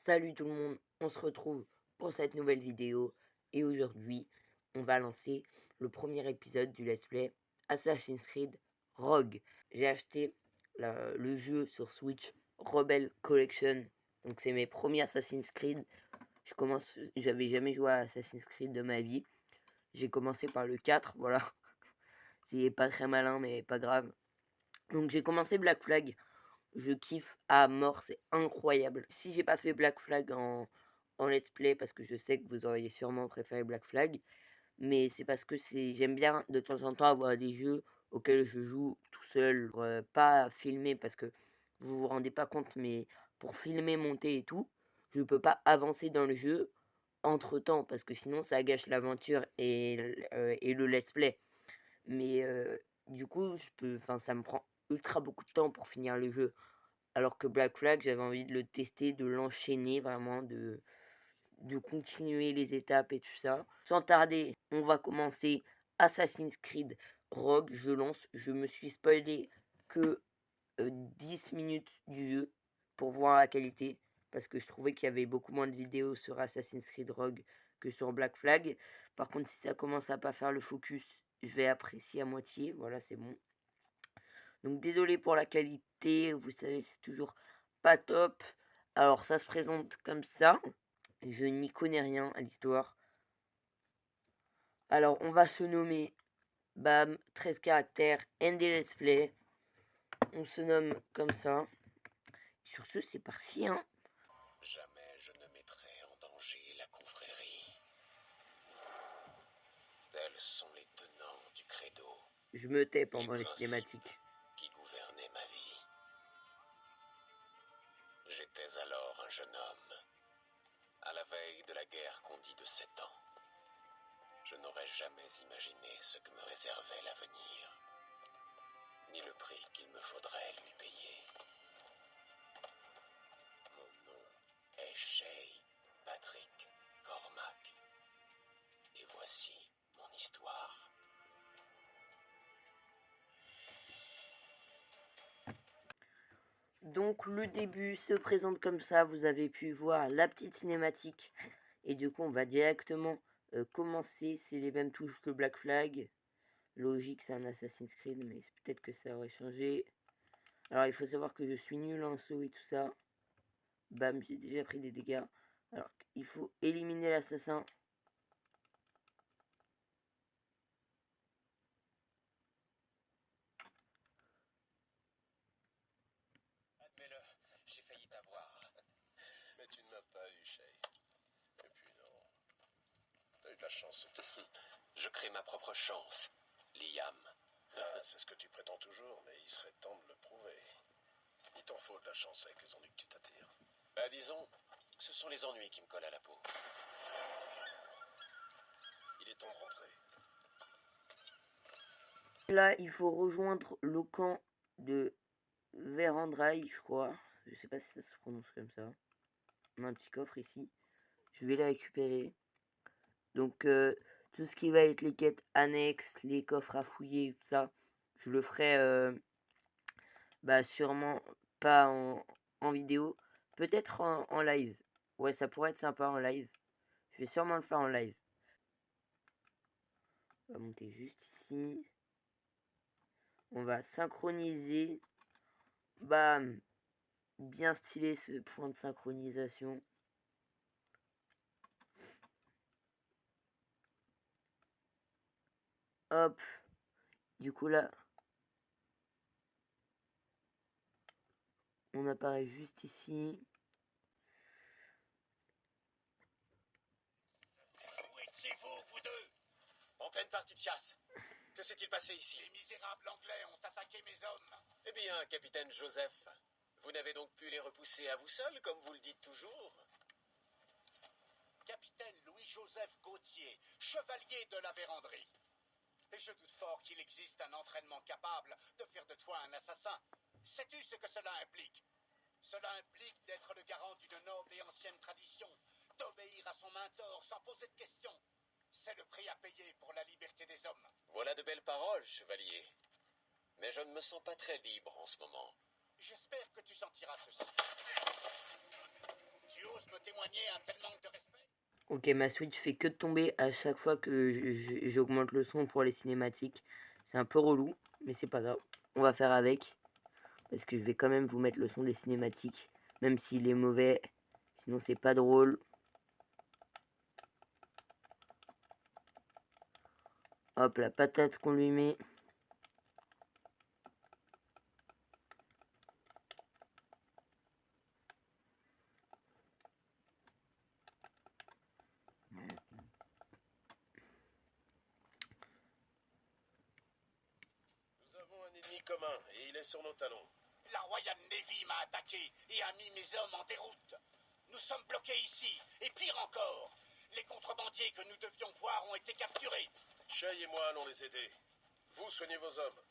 Salut tout le monde, on se retrouve pour cette nouvelle vidéo et aujourd'hui on va lancer le premier épisode du let's play Assassin's Creed Rogue. J'ai acheté le jeu sur Switch Rebel Collection, donc c'est mes premiers Assassin's Creed. J'avais jamais joué à Assassin's Creed de ma vie. J'ai commencé par le 4, voilà. C'est pas très malin mais pas grave. Donc j'ai commencé Black Flag. Je kiffe à mort, c'est incroyable. Si j'ai pas fait Black Flag en let's play, parce que je sais que vous auriez sûrement préféré Black Flag, mais c'est parce que j'aime bien de temps en temps avoir des jeux auxquels je joue tout seul, pas filmer parce que vous vous rendez pas compte, mais pour filmer, monter et tout, je peux pas avancer dans le jeu entre temps parce que sinon ça gâche l'aventure et le let's play. Mais du coup, ça me prend ultra beaucoup de temps pour finir le jeu. Alors que Black Flag, j'avais envie de le tester, de l'enchaîner vraiment, de continuer les étapes et tout ça. Sans tarder, on va commencer Assassin's Creed Rogue. Je lance, je me suis spoilé que 10 minutes du jeu pour voir la qualité. Parce que je trouvais qu'il y avait beaucoup moins de vidéos sur Assassin's Creed Rogue que sur Black Flag. Par contre, si ça commence à pas faire le focus, je vais apprécier à moitié. Voilà, c'est bon. Donc désolé pour la qualité, vous savez que c'est toujours pas top. Alors ça se présente comme ça. Je n'y connais rien à l'histoire. Alors on va se nommer bam, 13 caractères, and des let's play. On se nomme comme ça. Sur ce, c'est parti, hein. Jamais je ne mettrai en danger la confrérie. Tels sont les tenants du credo. Je me tais pendant les cinématiques. Qui gouvernaient ma vie. J'étais alors un jeune homme, à la veille de la guerre qu'on dit de 7 ans. Je n'aurais jamais imaginé ce que me réservait l'avenir, ni le prix qu'il me faudrait lui payer. Mon nom est Shay Patrick Cormac, et voici mon histoire. Donc le début se présente comme ça, vous avez pu voir la petite cinématique. Et du coup on va directement commencer, c'est les mêmes touches que Black Flag. Logique, c'est un Assassin's Creed, mais peut-être que ça aurait changé. Alors il faut savoir que je suis nul en saut et tout ça. Bam, j'ai déjà pris des dégâts. Alors il faut éliminer l'assassin. Admets-le, j'ai failli t'avoir. Mais tu ne m'as pas eu, Shay. Et puis non. T'as eu de la chance, c'est tout. Je crée ma propre chance, Liam. Ah, c'est ce que tu prétends toujours, mais il serait temps de le prouver. Il t'en faut de la chance avec les ennuis que tu t'attires. Bah disons, ce sont les ennuis qui me collent à la peau. Il est temps de rentrer. Là, il faut rejoindre le camp de Verandrail, je crois. Je sais pas si ça se prononce comme ça. On a un petit coffre ici. Je vais le récupérer. Donc, tout ce qui va être les quêtes annexes, les coffres à fouiller, tout ça, je le ferai sûrement pas en vidéo. Peut-être en live. Ouais, ça pourrait être sympa en live. Je vais sûrement le faire en live. On va monter juste ici. On va synchroniser. Bam. Bien stylé ce point de synchronisation. Hop. Du coup là, on apparaît juste ici. Où étiez-vous, vous deux? En pleine partie de chasse. Que s'est-il passé ici? Les misérables anglais ont attaqué mes hommes. Eh bien, capitaine Joseph, vous n'avez donc pu les repousser à vous seul, comme vous le dites toujours? Capitaine Louis-Joseph Gauthier, chevalier de la Vérandrie. Et je doute fort qu'il existe un entraînement capable de faire de toi un assassin. Sais-tu ce que cela implique? Cela implique d'être le garant d'une noble et ancienne tradition, d'obéir à son mentor sans poser de questions. C'est le prix à payer pour la liberté des hommes. Voilà de belles paroles, chevalier. Mais je ne me sens pas très libre en ce moment. J'espère que tu sentiras ceci. Tu Tu oses me témoigner un tel manque de respect? Ok, ma Switch fait que de tomber à chaque fois que j'augmente le son pour les cinématiques. C'est un peu relou, mais c'est pas grave. On va faire avec. Parce que je vais quand même vous mettre le son des cinématiques. Même s'il est mauvais. Sinon c'est pas drôle. Hop, la patate qu'on lui met. Nous avons un ennemi commun et il est sur nos talons. La Royal Navy m'a attaqué et a mis mes hommes en déroute. Nous sommes bloqués ici, et pire encore, les contrebandiers que nous devions voir ont été capturés. Shay et moi allons les aider. Vous soignez vos hommes.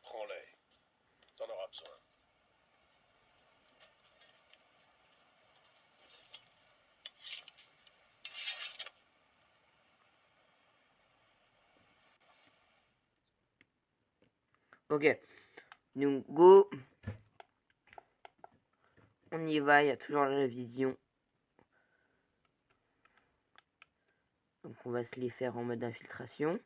Prends-les. T'en auras besoin. Ok. Donc go. On y va, il y a toujours la vision. Donc on va se les faire en mode infiltration.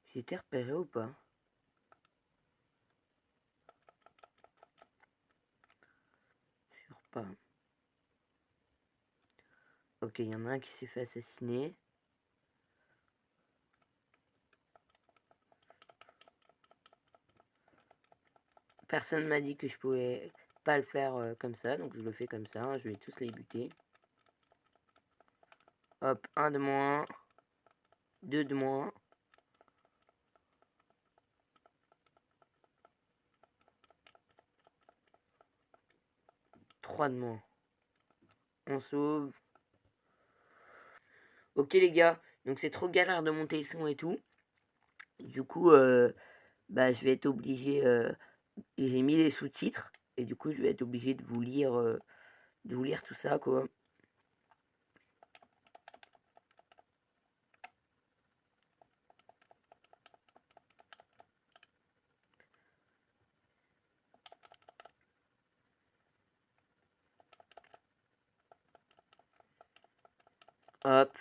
J'ai été repéré ou pas? Sûr pas. Ok, il y en a un qui s'est fait assassiner. Personne m'a dit que je pouvais pas le faire comme ça, donc je le fais comme ça. Hein, je vais tous les buter. Hop, un de moins. Deux de moins. Trois de moins. On sauve. Ok les gars, donc c'est trop galère de monter le son et tout. Du coup, bah, je vais être obligé... j'ai mis les sous-titres. Et du coup, je vais être obligé de vous lire tout ça, quoi. Hop.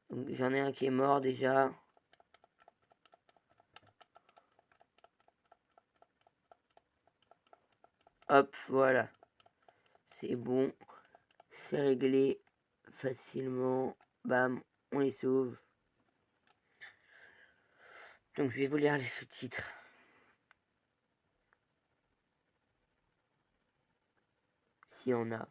Donc j'en ai un qui est mort déjà. Hop, voilà. C'est bon. C'est réglé facilement. Bam, on les sauve. Donc je vais vous lire les sous-titres. S'il y en a.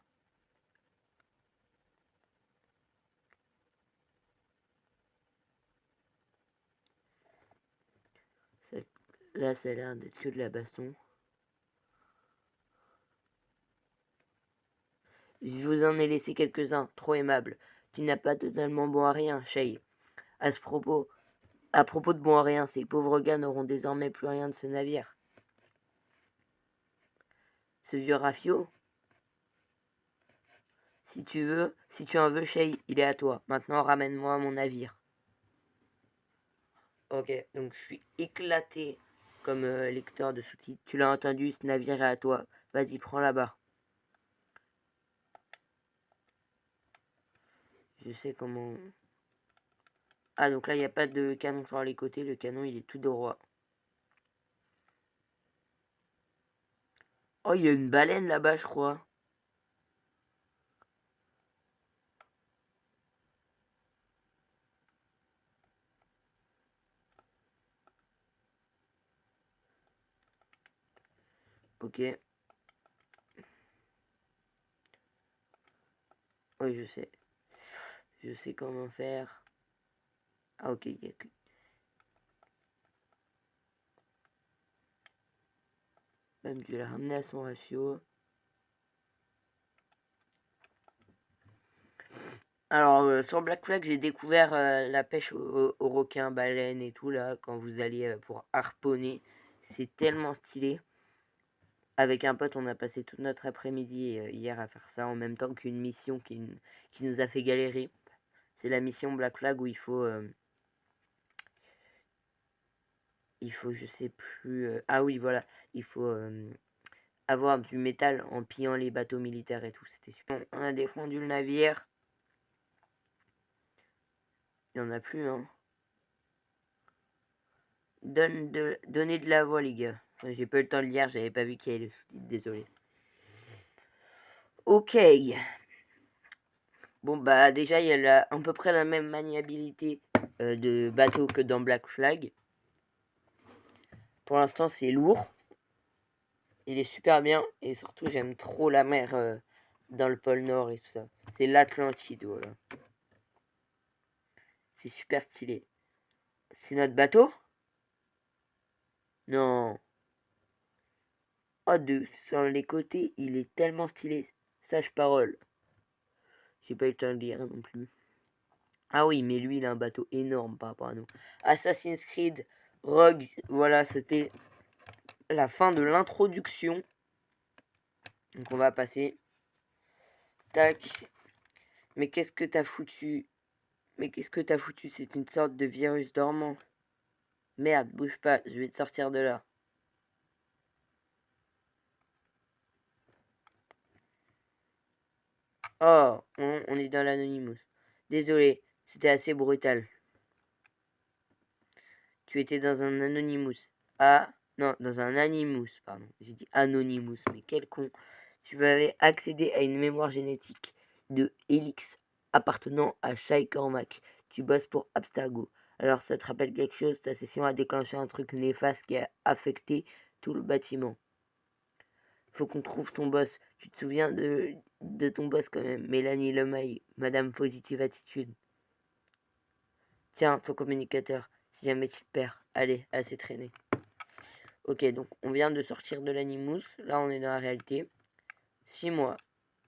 Là, ça a l'air d'être que de la baston. Je vous en ai laissé quelques-uns, trop aimables. Tu n'as pas totalement bon à rien, Shay. À propos de bon à rien, ces pauvres gars n'auront désormais plus rien de ce navire. Ce vieux rafio, si tu en veux, Shay, il est à toi. Maintenant, ramène-moi mon navire. Ok, donc je suis éclaté comme lecteur de sous-titres. Tu l'as entendu, ce navire est à toi. Vas-y, prends là-bas. Je sais comment... Ah, donc là, il n'y a pas de canon sur les côtés. Le canon, il est tout droit. Oh, il y a une baleine là-bas, je crois. Ok. Oui, je sais. Je sais comment faire. Ah, ok, il y a que... Même, je vais la ramener à son ratio. Alors, sur Black Flag, j'ai découvert la pêche aux requins, baleines et tout, là, quand vous allez pour harponner. C'est tellement stylé. avec un pote, on a passé toute notre après-midi hier à faire ça en même temps qu'une mission qui nous a fait galérer. C'est la mission Black Flag où il faut, je sais plus. Ah oui, voilà, il faut avoir du métal en pillant les bateaux militaires et tout. C'était super. On a défendu le navire. Il n'y en a plus, hein. Donnez de la voix, les gars. Enfin, j'ai pas eu le temps de lire, j'avais pas vu qu'il y avait le sous-titre, désolé. Ok. Bon, bah, déjà, il y a à peu près la même maniabilité de bateau que dans Black Flag. Pour l'instant, c'est lourd. Il est super bien. Et surtout, j'aime trop la mer dans le pôle Nord et tout ça. C'est l'Atlantide, voilà. C'est super stylé. C'est notre bateau? Non. Oh, sur les côtés, il est tellement stylé. Sage parole. J'ai pas eu le temps de lire non plus. Ah oui, mais lui, il a un bateau énorme par rapport à nous. Assassin's Creed Rogue, voilà, c'était la fin de l'introduction. Donc on va passer. Tac. Mais qu'est-ce que t'as foutu? C'est une sorte de virus dormant. Merde, bouge pas, je vais te sortir de là. Oh, on est dans l'Anonymous. Désolé, c'était assez brutal. Tu étais dans un Anonymous. Ah, non, dans un Animus, pardon. J'ai dit Anonymous, mais quel con. Tu avais accédé à une mémoire génétique de Helix appartenant à Shai Cormac. Tu bosses pour Abstergo. Alors ça te rappelle quelque chose? Ta session a déclenché un truc néfaste qui a affecté tout le bâtiment. Faut qu'on trouve ton boss. Tu te souviens de ton boss quand même? Mélanie Lemaille, Madame Positive Attitude. Tiens, ton communicateur. Si jamais tu te perds. Allez, assez traîné. Ok, donc on vient de sortir de l'Animous. Là, on est dans la réalité. Suis-moi.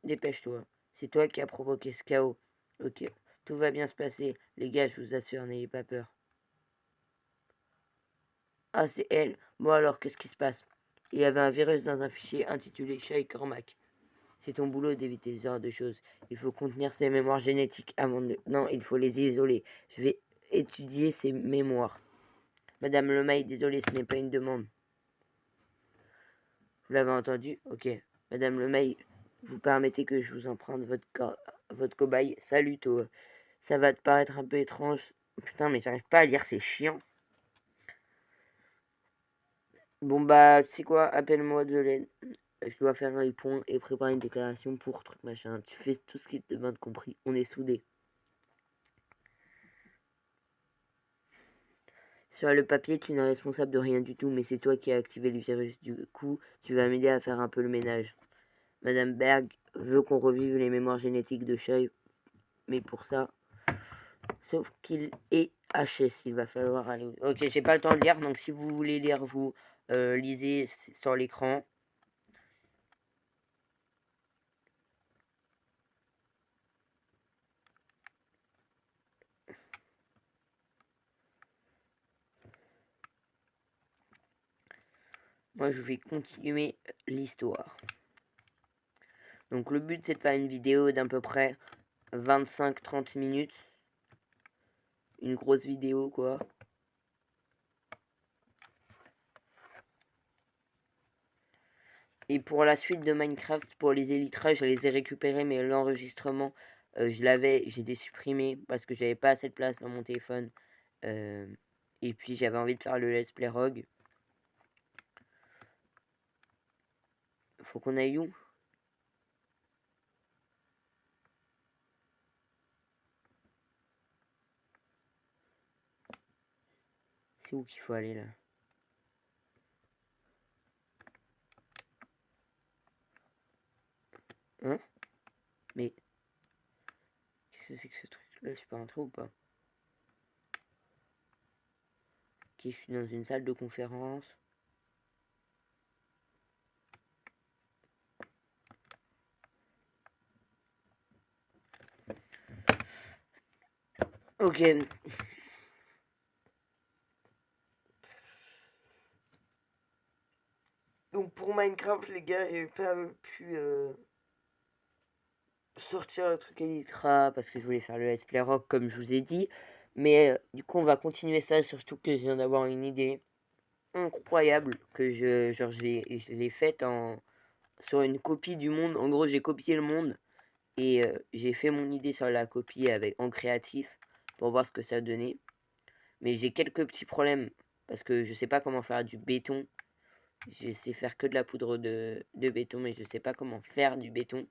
Dépêche-toi. C'est toi qui as provoqué ce chaos. Ok, tout va bien se passer. Les gars, je vous assure, n'ayez pas peur. Ah, c'est elle. Bon alors, qu'est-ce qui se passe? Il y avait un virus dans un fichier intitulé Shai Cormac. C'est ton boulot d'éviter ce genre de choses. Il faut contenir ses mémoires génétiques avant de... Non, il faut les isoler. Je vais étudier ses mémoires. Madame Lemaille, désolé, ce n'est pas une demande. Vous l'avez entendu? Ok. Madame Lemaille, vous permettez que je vous emprunte votre cobaye? Salut, toi. Ça va te paraître un peu étrange. Putain, mais j'arrive pas à lire, c'est chiant. Bon, bah, tu sais quoi? Appelle-moi de l'aide. Je dois faire un pont et préparer une déclaration pour truc machin. Tu fais tout ce qui te demande, compris. On est soudés. Sur le papier, tu n'es responsable de rien du tout, mais c'est toi qui as activé le virus. Du coup, tu vas m'aider à faire un peu le ménage. Madame Berg veut qu'on revive les mémoires génétiques de Choi, mais pour ça, sauf qu'il est HS, il va falloir aller... Ok, j'ai pas le temps de lire, donc si vous voulez lire, vous lisez sur l'écran. Moi, je vais continuer l'histoire. Donc le but, c'est de faire une vidéo d'à peu près 25-30 minutes. Une grosse vidéo, quoi. Et pour la suite de Minecraft, pour les élytras, je les ai récupérés, mais l'enregistrement, j'ai dû supprimer parce que j'avais pas assez de place dans mon téléphone. Et puis j'avais envie de faire le let's play Rogue. Faut qu'on aille où? C'est où qu'il faut aller là? Hein? Mais qu'est-ce que c'est que ce truc là? Je peux rentrer ou pas? Ok, je suis dans une salle de conférence. Ok. Donc pour Minecraft, les gars, j'ai pas pu sortir le truc Elytra parce que je voulais faire le let's play rock comme je vous ai dit. Mais du coup, on va continuer ça, surtout que je viens d'avoir une idée incroyable que je l'ai faite sur une copie du monde. En gros, j'ai copié le monde et j'ai fait mon idée sur la copie en créatif pour voir ce que ça donnait. Mais j'ai quelques petits problèmes parce que je sais pas comment faire du béton. Je sais faire que de la poudre de béton, mais je sais pas comment faire du béton.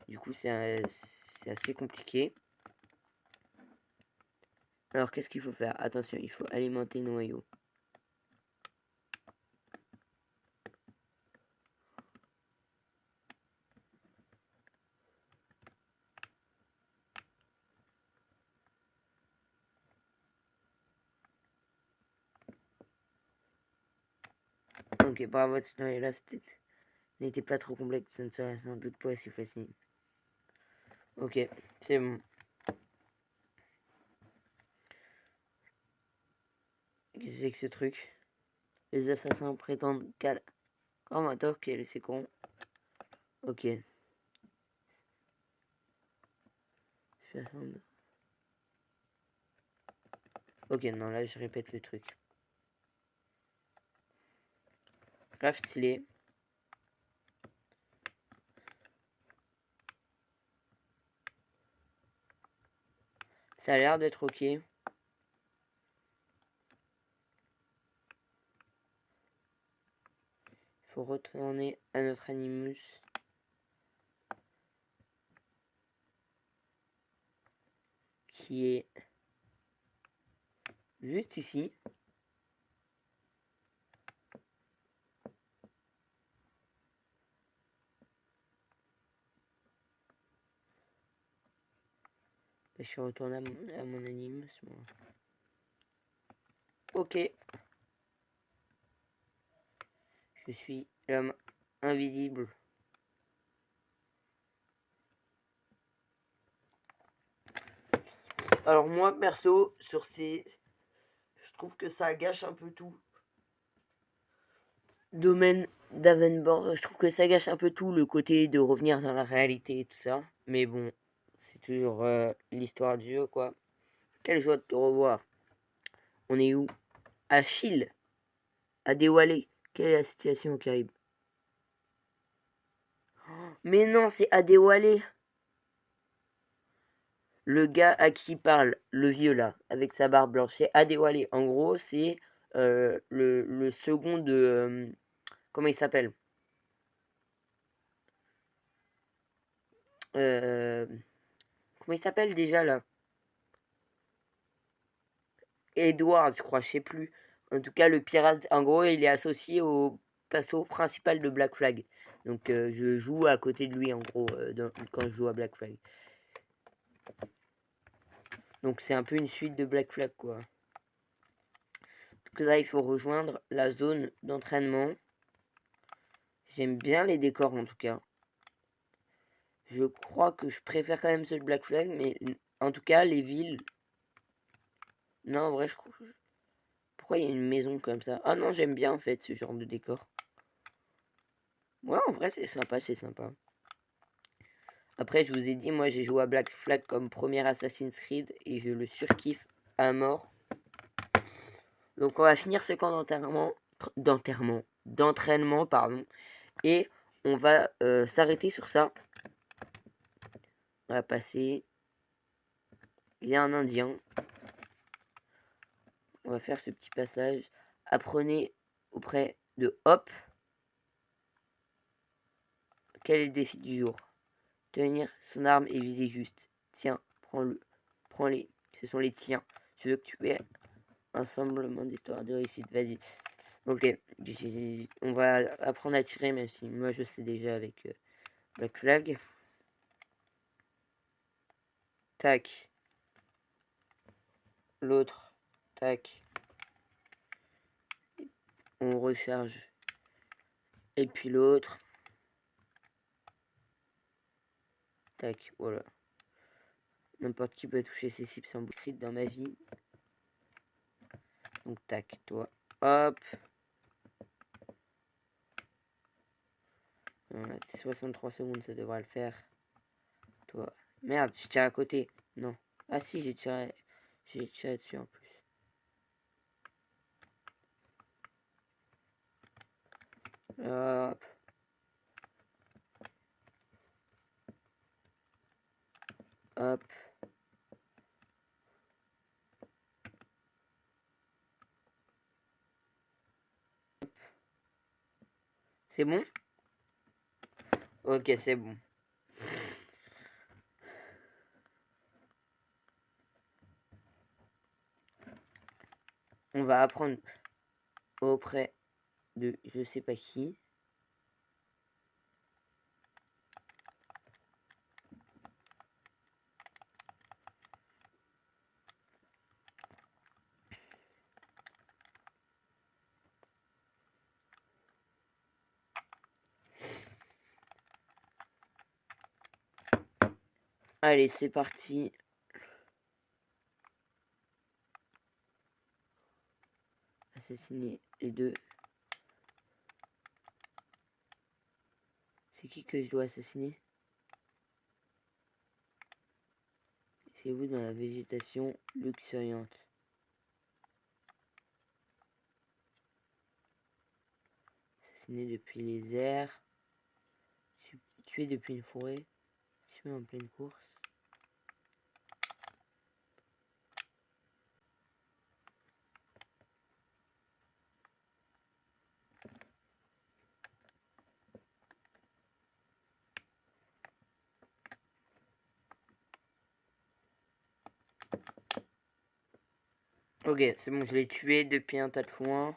Du coup, c'est assez compliqué. Alors, qu'est-ce qu'il faut faire? Attention, il faut alimenter le noyau. Ok, bravo, ce noyau-là, n'était pas trop complexe, ça ne serait sans doute pas si facile. Ok, c'est bon. Qu'est-ce que c'est que ce truc? Les assassins prétendent qu'à... Oh, ma ok, c'est con. Ok. Ok, non, là, je répète le truc. Grave stylé. Ça a l'air d'être ok. Il faut retourner à notre animus. Qui est juste ici. Je suis retourné à mon animus. Moi. Ok. Je suis l'homme invisible. Alors moi, perso, sur ces... Je trouve que ça gâche un peu tout. Domaine d'Avenborg, je trouve que ça gâche un peu tout, le côté de revenir dans la réalité et tout ça. Mais bon, c'est toujours l'histoire du jeu, quoi. Quelle joie de te revoir. On est où? À Chile. À Déwalé. Quelle est la situation au Caraïbes? Mais non, c'est Adéwalé. Le gars à qui parle, le vieux là, avec sa barbe blanche, c'est Adéwalé. En gros, c'est le second de... comment il s'appelle? euh, Comment il s'appelle déjà là? Edward, je crois, je sais plus. En tout cas, le pirate, en gros, il est associé au perso principal de Black Flag. Donc, je joue à côté de lui, en gros, quand je joue à Black Flag. Donc, c'est un peu une suite de Black Flag, quoi. Donc là, il faut rejoindre la zone d'entraînement. J'aime bien les décors, en tout cas. Je crois que je préfère quand même ceux de Black Flag, mais en tout cas, les villes... Non, en vrai, je crois... Pourquoi il y a une maison comme ça? Ah non, j'aime bien, en fait, ce genre de décor. Ouais, en vrai, c'est sympa, c'est sympa. Après, je vous ai dit, moi, j'ai joué à Black Flag comme premier Assassin's Creed et je le surkiffe à mort. Donc, on va finir ce camp d'entraînement, pardon. Et on va s'arrêter sur ça. On va passer. Il y a un Indien. On va faire ce petit passage. Apprenez auprès de Hop. Quel est le défi du jour? Tenir son arme et viser juste. Tiens, prends-le. Prends-les. Ce sont les tiens. Je veux que tu aies un semblement d'histoire de réussite. Vas-y. Ok. On va apprendre à tirer, même si moi je sais déjà avec Black Flag. Tac. L'autre. Tac. On recharge. Et puis l'autre. Tac. Voilà. N'importe qui peut toucher ces cibles sans boucherie dans ma vie. Donc tac. Toi. Hop. On a 63 secondes, ça devrait le faire. Toi. Merde, je tire à côté. Non. Ah si, j'ai tiré dessus en plus. Hop. Hop. C'est bon? Ok, c'est bon. On va apprendre auprès de je sais pas qui. Allez, c'est parti. Assassiner les deux. C'est qui que je dois assassiner? C'est vous dans la végétation luxuriante. Assassiner depuis les airs. Tuer depuis une forêt. Tuer en pleine course. Ok, c'est bon, je l'ai tué depuis un tas de foin.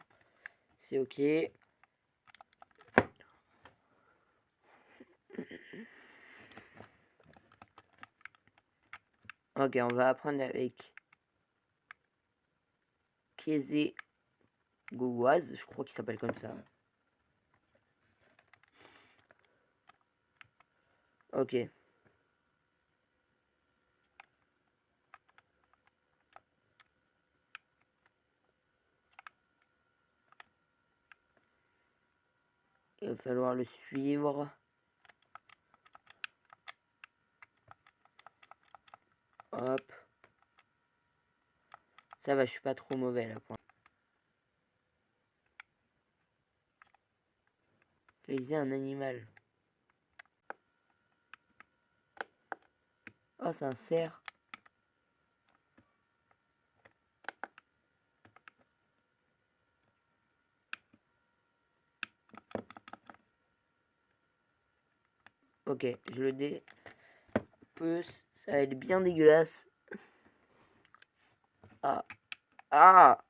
C'est ok. Ok, on va apprendre avec Kézé Gouaz, je crois qu'il s'appelle comme ça. Ok. Il va falloir le suivre. Hop. Ça va, je suis pas trop mauvais là. Réaliser un animal. Oh, c'est un cerf. Ok, je le dépece. Ça va être bien dégueulasse. Ah. Ah.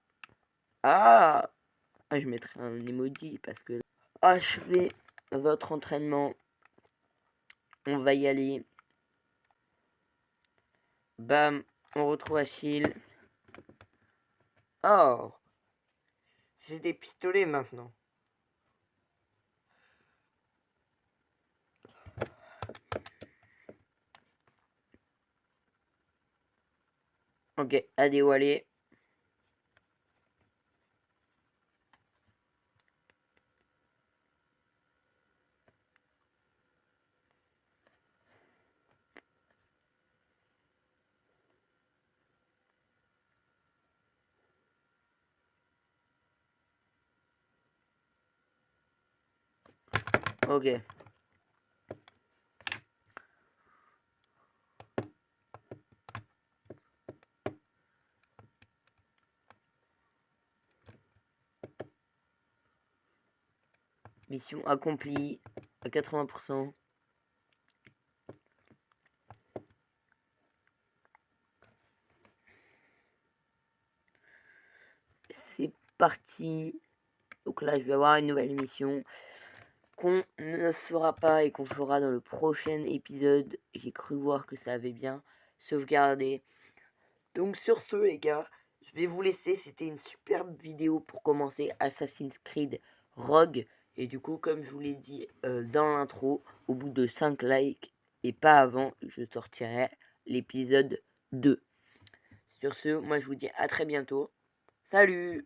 Ah. Ah, je mettrai un emoji parce que... Achevez votre entraînement. On va y aller. Bam. On retrouve Achille. Oh. J'ai des pistolets maintenant. Ok, allez, où aller? Ok. Mission accomplie à 80%. C'est parti. Donc là, je vais avoir une nouvelle mission qu'on ne fera pas et qu'on fera dans le prochain épisode. J'ai cru voir que ça avait bien sauvegardé. Donc sur ce, les gars, je vais vous laisser. C'était une superbe vidéo pour commencer Assassin's Creed Rogue. Et du coup, comme je vous l'ai dit dans l'intro, au bout de 5 likes et pas avant, je sortirai l'épisode 2. Sur ce, moi je vous dis à très bientôt. Salut!